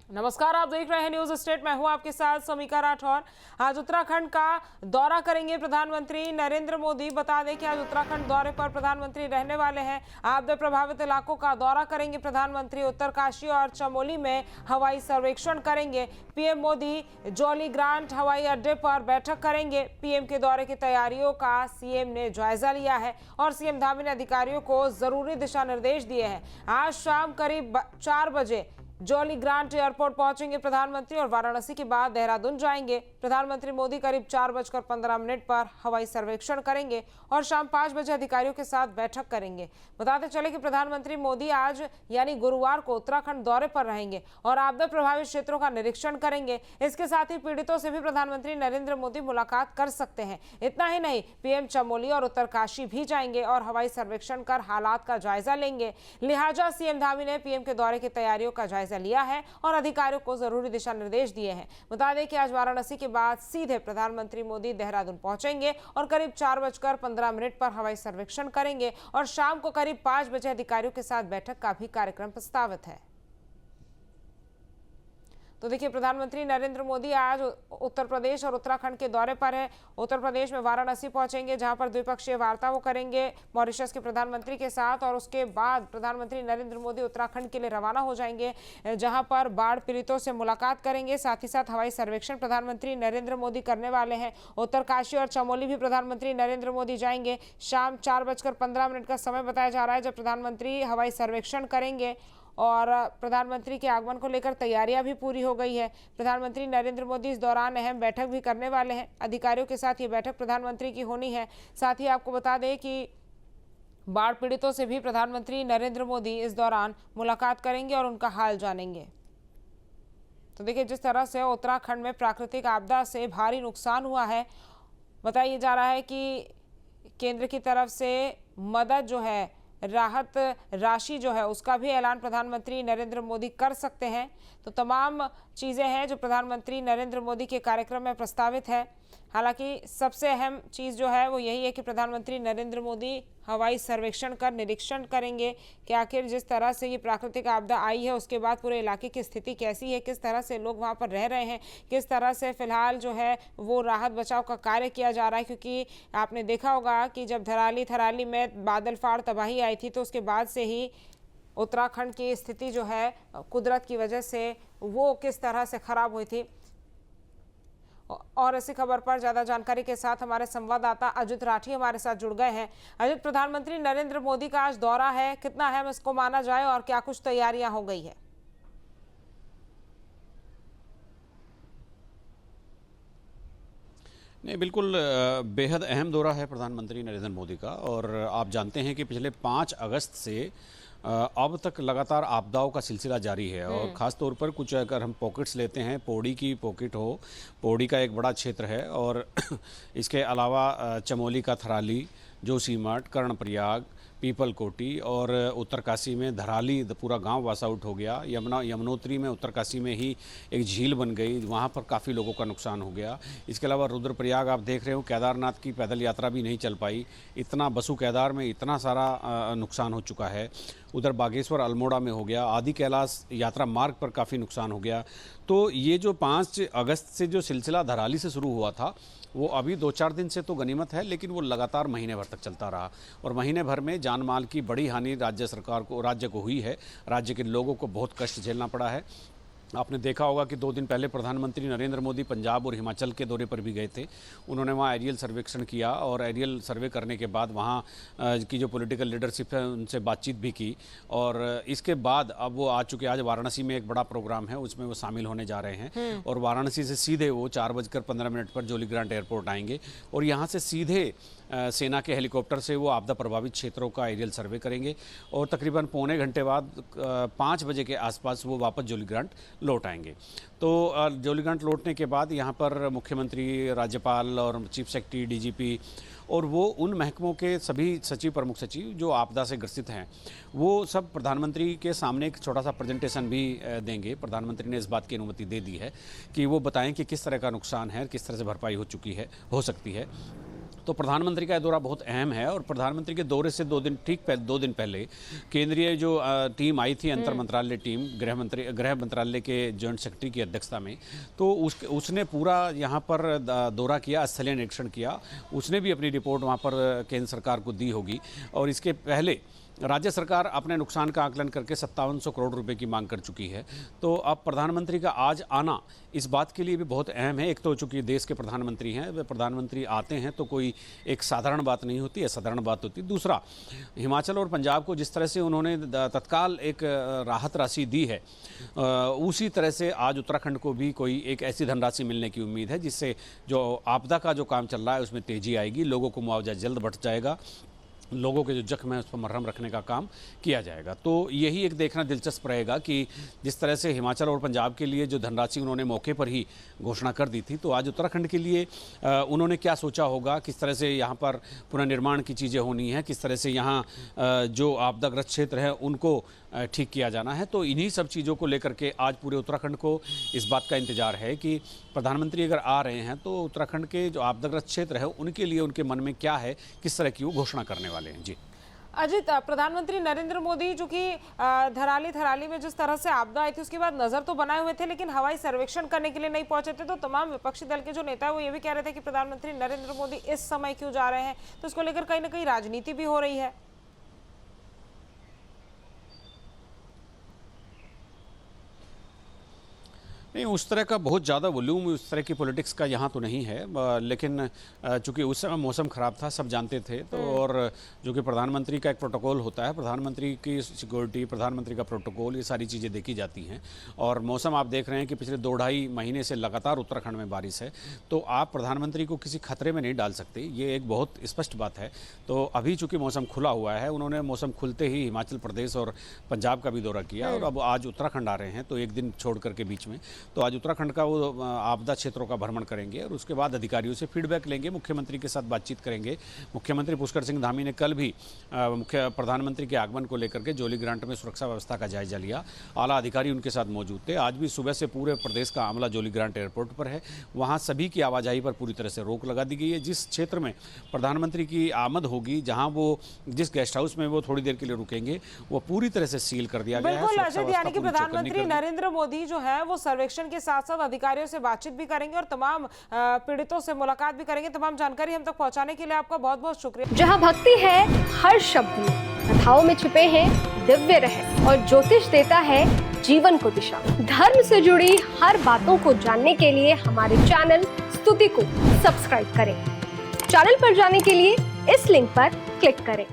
नमस्कार, आप देख रहे हैं न्यूज स्टेट। मैं हूं आपके साथ समीका राठौर। आज उत्तराखंड का दौरा करेंगे प्रधानमंत्री नरेंद्र मोदी। बता दें कि आज उत्तराखंड दौरे पर प्रधानमंत्री रहने वाले हैं। आपदा प्रभावित इलाकों का दौरा करेंगे प्रधानमंत्री। उत्तरकाशी और चमोली में हवाई सर्वेक्षण करेंगे। पीएम मोदी जौलीग्रांट हवाई अड्डे पर बैठक करेंगे। पीएम के दौरे की तैयारियों का सीएम ने जायजा लिया है और सीएम धामी ने अधिकारियों को जरूरी दिशा निर्देश दिए हैं। आज शाम करीब 4 बजे जौलीग्रांट एयरपोर्ट पहुंचेंगे प्रधानमंत्री और वाराणसी के बाद देहरादून जाएंगे। प्रधानमंत्री मोदी करीब 4:15 पर हवाई सर्वेक्षण करेंगे और शाम 5 बजे अधिकारियों के साथ बैठक करेंगे। बताते चले कि प्रधानमंत्री मोदी आज यानी गुरुवार को उत्तराखंड दौरे पर रहेंगे और आपदा प्रभावित क्षेत्रों का निरीक्षण करेंगे। इसके साथ ही पीड़ितों से भी प्रधानमंत्री नरेंद्र मोदी मुलाकात कर सकते हैं। इतना ही नहीं, पीएम चमोली और उत्तरकाशी भी जाएंगे और हवाई सर्वेक्षण कर हालात का जायजा लेंगे। लिहाजा सीएम धामी ने पीएम के दौरे की तैयारियों का जायजा लिया है और अधिकारियों को जरूरी दिशा निर्देश दिए हैं। बता दें कि आज वाराणसी के बाद सीधे प्रधानमंत्री मोदी देहरादून पहुंचेंगे और करीब 4:15 पर हवाई सर्वेक्षण करेंगे और शाम को करीब 5 बजे अधिकारियों के साथ बैठक का भी कार्यक्रम प्रस्तावित है। तो देखिए, प्रधानमंत्री नरेंद्र मोदी आज उत्तर प्रदेश और उत्तराखंड के दौरे पर है। उत्तर प्रदेश में वाराणसी पहुंचेंगे, जहां पर द्विपक्षीय वार्ता वो करेंगे मॉरिशस के प्रधानमंत्री के साथ और उसके बाद प्रधानमंत्री नरेंद्र मोदी उत्तराखंड के लिए रवाना हो जाएंगे, जहां पर बाढ़ पीड़ितों से मुलाकात करेंगे। साथ ही साथ हवाई सर्वेक्षण प्रधानमंत्री नरेंद्र मोदी करने वाले हैं। उत्तरकाशी और चमोली भी प्रधानमंत्री नरेंद्र मोदी जाएंगे। शाम 4:15 का समय बताया जा रहा है जब प्रधानमंत्री हवाई सर्वेक्षण करेंगे और प्रधानमंत्री के आगमन को लेकर तैयारियां भी पूरी हो गई है। प्रधानमंत्री नरेंद्र मोदी इस दौरान अहम बैठक भी करने वाले हैं। अधिकारियों के साथ ये बैठक प्रधानमंत्री की होनी है। साथ ही आपको बता दें कि बाढ़ पीड़ितों से भी प्रधानमंत्री नरेंद्र मोदी इस दौरान मुलाकात करेंगे और उनका हाल जानेंगे। तो देखिए, जिस तरह से उत्तराखंड में प्राकृतिक आपदा से भारी नुकसान हुआ है, बताया जा रहा है कि केंद्र की तरफ से मदद जो है, राहत राशि जो है, उसका भी ऐलान प्रधानमंत्री नरेंद्र मोदी कर सकते हैं। तो तमाम चीज़ें हैं जो प्रधानमंत्री नरेंद्र मोदी के कार्यक्रम में प्रस्तावित है। हालांकि सबसे अहम चीज़ जो है वो यही है कि प्रधानमंत्री नरेंद्र मोदी हवाई सर्वेक्षण कर निरीक्षण करेंगे कि आखिर जिस तरह से ये प्राकृतिक आपदा आई है उसके बाद पूरे इलाके की स्थिति कैसी है, किस तरह से लोग वहाँ पर रह रहे हैं, किस तरह से फिलहाल जो है वो राहत बचाव का कार्य किया जा रहा है। क्योंकि आपने देखा होगा कि जब थराली में बादल फाड़ तबाही आई थी तो उसके बाद से ही उत्तराखंड की स्थिति जो है कुदरत की वजह से वो किस तरह से खराब हुई थी। और इसी खबर पर ज्यादा जानकारी के साथ हमारे संवाददाता अजित राठी हमारे साथ जुड़ गए हैं। अजित, प्रधानमंत्री नरेंद्र मोदी का आज दौरा है, कितना अहम इसको माना जाए और क्या कुछ तैयारियां हो गई है? नहीं, बिल्कुल बेहद अहम दौरा है प्रधानमंत्री नरेंद्र मोदी का। और आप जानते हैं कि पिछले 5 अगस्त से अब तक लगातार आपदाओं का सिलसिला जारी है। और ख़ास तौर पर कुछ अगर हम पॉकेट्स लेते हैं, पौड़ी की पॉकेट हो, पौड़ी का एक बड़ा क्षेत्र है और इसके अलावा चमोली का थराली, जोशीमठ, कर्णप्रयाग, पीपलकोटी और उत्तरकाशी में धराली पूरा गांव वास आउट हो गया। यमुनोत्री में उत्तरकाशी में ही एक झील बन गई, वहां पर काफ़ी लोगों का नुकसान हो गया। इसके अलावा रुद्रप्रयाग आप देख रहे हो, केदारनाथ की पैदल यात्रा भी नहीं चल पाई, इतना बसु केदार में इतना सारा नुकसान हो चुका है। उधर बागेश्वर अल्मोड़ा में हो गया, आदि कैलाश यात्रा मार्ग पर काफ़ी नुकसान हो गया। तो ये जो 5 अगस्त से जो सिलसिला धराली से शुरू हुआ था वो अभी 2-4 दिन से तो गनीमत है, लेकिन वो लगातार महीने भर तक चलता रहा और महीने भर में जान माल की बड़ी हानि राज्य को हुई है। राज्य के लोगों को बहुत कष्ट झेलना पड़ा है। आपने देखा होगा कि 2 दिन पहले प्रधानमंत्री नरेंद्र मोदी पंजाब और हिमाचल के दौरे पर भी गए थे। उन्होंने वहाँ एरियल सर्वेक्षण किया और एरियल सर्वे करने के बाद वहाँ की जो पॉलिटिकल लीडरशिप है उनसे बातचीत भी की। और इसके बाद अब वो आ चुके, आज वाराणसी में एक बड़ा प्रोग्राम है, उसमें वो शामिल होने जा रहे हैं और वाराणसी से सीधे वो 4:15 पर जौलीग्रांट एयरपोर्ट आएंगे और यहाँ से सीधे सेना के हेलीकॉप्टर से वो आपदा प्रभावित क्षेत्रों का एरियल सर्वे करेंगे और तकरीबन पौने घंटे बाद 5 बजे के आसपास वो वापस जौलीग्रांट लौट आएंगे। तो जौलीग्रांट लौटने के बाद यहाँ पर मुख्यमंत्री, राज्यपाल और चीफ सेक्रेटरी, डीजीपी और वो उन महकमों के सभी सचिव, प्रमुख सचिव जो आपदा से ग्रसित हैं, वो सब प्रधानमंत्री के सामने एक छोटा सा प्रेजेंटेशन भी देंगे। प्रधानमंत्री ने इस बात की अनुमति दे दी है कि वो बताएं कि किस तरह का नुकसान है, किस तरह से भरपाई हो सकती है। तो प्रधानमंत्री का यह दौरा बहुत अहम है और प्रधानमंत्री के दौरे से 2 दिन पहले केंद्रीय जो टीम आई थी, अंतर मंत्रालय टीम, गृह मंत्रालय के जॉइंट सेक्रेटरी की अध्यक्षता में, तो उसने पूरा यहाँ पर दौरा किया, स्थलीय निरीक्षण किया। उसने भी अपनी रिपोर्ट वहाँ पर केंद्र सरकार को दी होगी और इसके पहले राज्य सरकार अपने नुकसान का आकलन करके 5700 करोड़ रुपए की मांग कर चुकी है। तो अब प्रधानमंत्री का आज आना इस बात के लिए भी बहुत अहम है। एक तो चूंकि देश के प्रधानमंत्री हैं, वे प्रधानमंत्री आते हैं तो कोई एक साधारण बात नहीं होती, असाधारण बात होती। दूसरा, हिमाचल और पंजाब को जिस तरह से उन्होंने तत्काल एक राहत राशि दी है, उसी तरह से आज उत्तराखंड को भी कोई एक ऐसी धनराशि मिलने की उम्मीद है जिससे जो आपदा का जो काम चल रहा है उसमें तेजी आएगी, लोगों को मुआवजा जल्द बढ़ जाएगा, लोगों के जो जख्म है उस पर मरहम रखने का काम किया जाएगा। तो यही एक देखना दिलचस्प रहेगा कि जिस तरह से हिमाचल और पंजाब के लिए जो धनराशि उन्होंने मौके पर ही घोषणा कर दी थी, तो आज उत्तराखंड के लिए उन्होंने क्या सोचा होगा, किस तरह से यहाँ पर पुनर्निर्माण की चीज़ें होनी है, किस तरह से यहाँ जो आपदाग्रस्त क्षेत्र है उनको ठीक किया जाना है। तो इन्हीं सब चीज़ों को लेकर के आज पूरे उत्तराखंड को इस बात का इंतजार है कि प्रधानमंत्री अगर आ रहे हैं तो उत्तराखंड के जो आपदाग्रस्त क्षेत्र है उनके लिए उनके मन में क्या है, किस तरह की वो घोषणा करने वाले हैं। जी अजित, प्रधानमंत्री नरेंद्र मोदी जो कि थराली में जिस तरह से आपदा आई थी उसके बाद नजर तो बनाए हुए थे, लेकिन हवाई सर्वेक्षण करने के लिए नहीं पहुंचे थे। तो तमाम विपक्षी दल के जो नेता है वो ये भी कह रहे थे कि प्रधानमंत्री नरेंद्र मोदी इस समय क्यों जा रहे हैं, तो इसको लेकर कहीं ना कहीं राजनीति भी हो रही है। नहीं, उस तरह का बहुत ज़्यादा वॉल्यूम उस तरह की पॉलिटिक्स का यहाँ तो नहीं है, लेकिन चूंकि उस समय मौसम ख़राब था, सब जानते थे। तो और जो कि प्रधानमंत्री का एक प्रोटोकॉल होता है, प्रधानमंत्री की सिक्योरिटी, प्रधानमंत्री का प्रोटोकॉल, ये सारी चीज़ें देखी जाती हैं। और मौसम आप देख रहे हैं कि पिछले 2-2.5 महीने से लगातार उत्तराखंड में बारिश है, तो आप प्रधानमंत्री को किसी खतरे में नहीं डाल सकते, ये एक बहुत स्पष्ट बात है। तो अभी चूँकि मौसम खुला हुआ है, उन्होंने मौसम खुलते ही हिमाचल प्रदेश और पंजाब का भी दौरा किया और अब आज उत्तराखंड आ रहे हैं, तो एक दिन छोड़ करके बीच में। तो आज उत्तराखंड का वो आपदा क्षेत्रों का भ्रमण करेंगे और उसके बाद अधिकारियों से फीडबैक लेंगे, मुख्यमंत्री के साथ बातचीत करेंगे। मुख्यमंत्री पुष्कर सिंह धामी ने कल भी प्रधानमंत्री के आगमन को लेकर के जोली ग्रांट में सुरक्षा व्यवस्था का जायजा लिया। आला अधिकारी उनके साथ मौजूद थे। आज भी सुबह से पूरे प्रदेश का अमला जोली ग्रांट एयरपोर्ट पर है, वहाँ सभी की आवाजाही पर पूरी तरह से रोक लगा दी गई है। जिस क्षेत्र में प्रधानमंत्री की आमद होगी, जहाँ वो जिस गेस्ट हाउस में वो थोड़ी देर के लिए रुकेंगे, वो पूरी तरह से सील कर दिया गया है। बिल्कुल अजय, यानी कि प्रधानमंत्री नरेंद्र मोदी जो है वो सर्वेक्षण के साथ साथ अधिकारियों से बातचीत भी करेंगे और तमाम पीड़ितों से मुलाकात भी करेंगे। तमाम जानकारी हम तक पहुंचाने के लिए आपका बहुत बहुत शुक्रिया। जहां भक्ति है हर शब्द में, कथाओं में छिपे हैं दिव्य रहस्य और ज्योतिष देता है जीवन को दिशा। धर्म से जुड़ी हर बातों को जानने के लिए हमारे चैनल स्तुति को सब्सक्राइब करें। चैनल पर जाने के लिए इस लिंक पर क्लिक करें।